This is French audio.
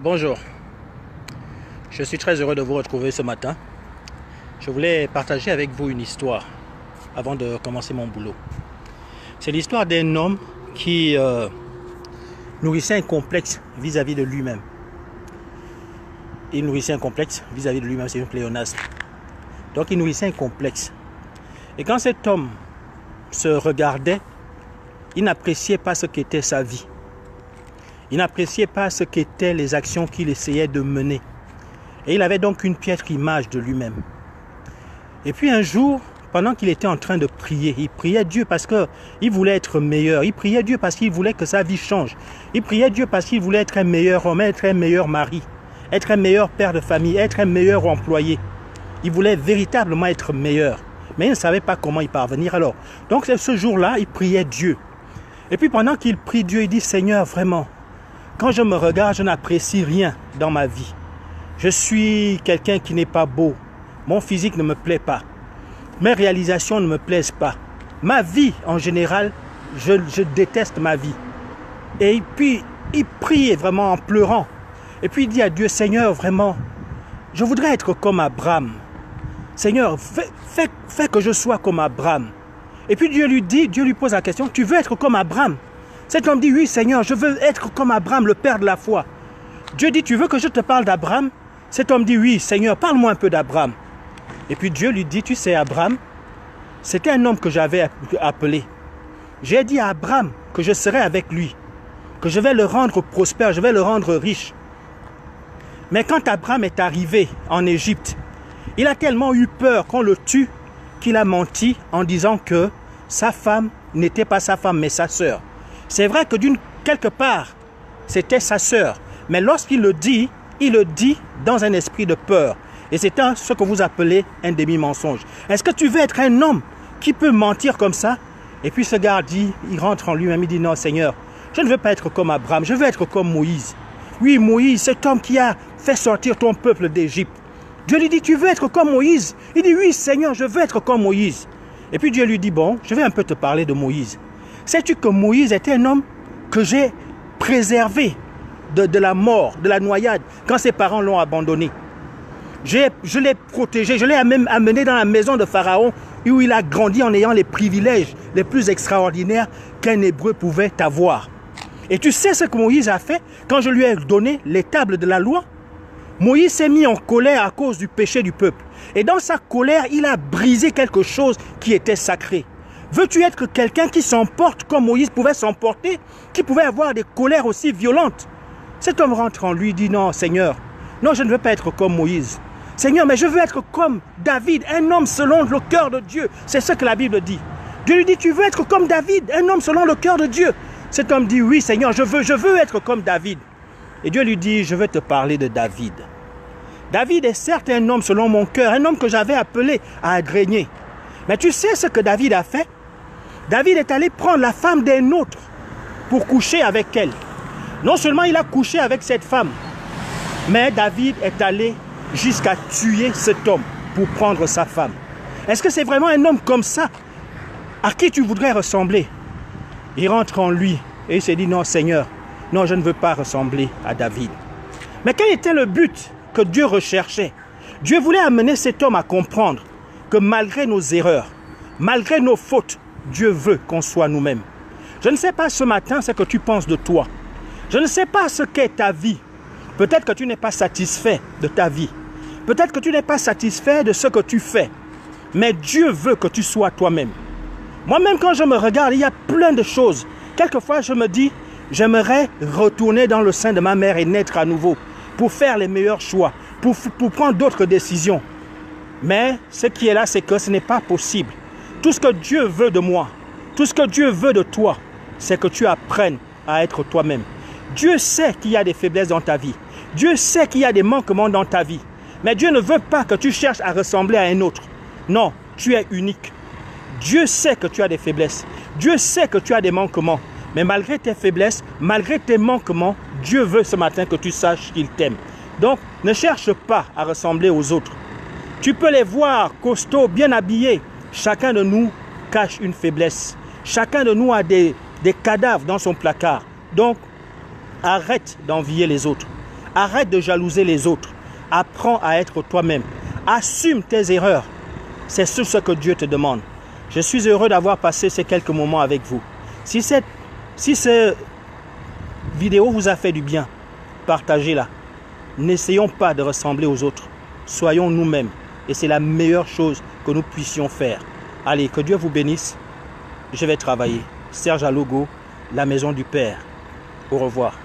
Bonjour, je suis très heureux de vous retrouver ce matin. Je voulais partager avec vous une histoire avant de commencer mon boulot. C'est l'histoire d'un homme qui nourrissait un complexe vis-à-vis de lui-même. Il nourrissait un complexe vis-à-vis de lui-même, c'est un pléonasme. Donc il nourrissait un complexe. Et quand cet homme se regardait, il n'appréciait pas ce qu'était sa vie. Il n'appréciait pas ce qu'étaient les actions qu'il essayait de mener. Et il avait donc une piètre image de lui-même. Et puis un jour, pendant qu'il était en train de prier, il priait Dieu parce qu'il voulait être meilleur. Il priait Dieu parce qu'il voulait que sa vie change. Il priait Dieu parce qu'il voulait être un meilleur homme, être un meilleur mari, être un meilleur père de famille, être un meilleur employé. Il voulait véritablement être meilleur. Mais il ne savait pas comment y parvenir alors. Donc ce jour-là, il priait Dieu. Et puis pendant qu'il prie Dieu, il dit « Seigneur, vraiment, quand je me regarde, je n'apprécie rien dans ma vie. Je suis quelqu'un qui n'est pas beau. Mon physique ne me plaît pas. Mes réalisations ne me plaisent pas. Ma vie, en général, je déteste ma vie. » Et puis, il prie vraiment en pleurant. Et puis, il dit à Dieu, « Seigneur, vraiment, je voudrais être comme Abraham. Seigneur, fais que je sois comme Abraham. » Et puis, Dieu lui pose la question, « Tu veux être comme Abraham ?» Cet homme dit, oui Seigneur, je veux être comme Abraham, le père de la foi. Dieu dit, tu veux que je te parle d'Abraham? Cet homme dit, oui Seigneur, parle-moi un peu d'Abraham. Et puis Dieu lui dit, tu sais Abraham, c'était un homme que j'avais appelé. J'ai dit à Abraham que je serai avec lui, que je vais le rendre prospère, je vais le rendre riche. Mais quand Abraham est arrivé en Égypte, il a tellement eu peur qu'on le tue qu'il a menti en disant que sa femme n'était pas sa femme mais sa sœur. C'est vrai que quelque part, c'était sa sœur. Mais lorsqu'il le dit, il le dit dans un esprit de peur. Et c'est ce que vous appelez un demi-mensonge. Est-ce que tu veux être un homme qui peut mentir comme ça? Et puis ce gars dit, il rentre en lui-même, il dit non Seigneur, je ne veux pas être comme Abraham, je veux être comme Moïse. Oui Moïse, cet homme qui a fait sortir ton peuple d'Égypte. Dieu lui dit, tu veux être comme Moïse? Il dit, oui Seigneur, je veux être comme Moïse. Et puis Dieu lui dit, bon, je vais un peu te parler de Moïse. Sais-tu que Moïse était un homme que j'ai préservé de la mort, de la noyade, quand ses parents l'ont abandonné. Je l'ai protégé, je l'ai même amené dans la maison de Pharaon, où il a grandi en ayant les privilèges les plus extraordinaires qu'un Hébreu pouvait avoir. Et tu sais ce que Moïse a fait quand je lui ai donné les tables de la loi? Moïse s'est mis en colère à cause du péché du peuple. Et dans sa colère, il a brisé quelque chose qui était sacré. Veux-tu être quelqu'un qui s'emporte comme Moïse pouvait s'emporter, qui pouvait avoir des colères aussi violentes? Cet homme rentre en lui et dit, non Seigneur, non je ne veux pas être comme Moïse. Seigneur, mais je veux être comme David, un homme selon le cœur de Dieu. C'est ce que la Bible dit. Dieu lui dit, tu veux être comme David, un homme selon le cœur de Dieu. Cet homme dit, oui Seigneur, je veux être comme David. Et Dieu lui dit, je veux te parler de David. David est certes un homme selon mon cœur, un homme que j'avais appelé à régner. Mais tu sais ce que David a fait? David est allé prendre la femme d'un autre pour coucher avec elle. Non seulement il a couché avec cette femme, mais David est allé jusqu'à tuer cet homme pour prendre sa femme. Est-ce que c'est vraiment un homme comme ça à qui tu voudrais ressembler? Il rentre en lui et il s'est dit, non Seigneur, non je ne veux pas ressembler à David. Mais quel était le but que Dieu recherchait? Dieu voulait amener cet homme à comprendre que malgré nos erreurs, malgré nos fautes, Dieu veut qu'on soit nous-mêmes. Je ne sais pas ce matin ce que tu penses de toi. Je ne sais pas ce qu'est ta vie. Peut-être que tu n'es pas satisfait de ta vie. Peut-être que tu n'es pas satisfait de ce que tu fais. Mais Dieu veut que tu sois toi-même. Moi-même, quand je me regarde, il y a plein de choses. Quelquefois, je me dis, j'aimerais retourner dans le sein de ma mère et naître à nouveau pour faire les meilleurs choix, pour prendre d'autres décisions. Mais ce qui est là, c'est que ce n'est pas possible. Tout ce que Dieu veut de moi, tout ce que Dieu veut de toi, c'est que tu apprennes à être toi-même. Dieu sait qu'il y a des faiblesses dans ta vie. Dieu sait qu'il y a des manquements dans ta vie. Mais Dieu ne veut pas que tu cherches à ressembler à un autre. Non, tu es unique. Dieu sait que tu as des faiblesses. Dieu sait que tu as des manquements. Mais malgré tes faiblesses, malgré tes manquements, Dieu veut ce matin que tu saches qu'il t'aime. Donc, ne cherche pas à ressembler aux autres. Tu peux les voir costauds, bien habillés. Chacun de nous cache une faiblesse. Chacun de nous a des cadavres dans son placard. Donc, arrête d'envier les autres. Arrête de jalouser les autres. Apprends à être toi-même. Assume tes erreurs. C'est ce que Dieu te demande. Je suis heureux d'avoir passé ces quelques moments avec vous. Si cette vidéo vous a fait du bien, partagez-la. N'essayons pas de ressembler aux autres. Soyons nous-mêmes. Et c'est la meilleure chose que nous puissions faire. Allez, que Dieu vous bénisse. Je vais travailler. Serge Alogo, la maison du Père. Au revoir.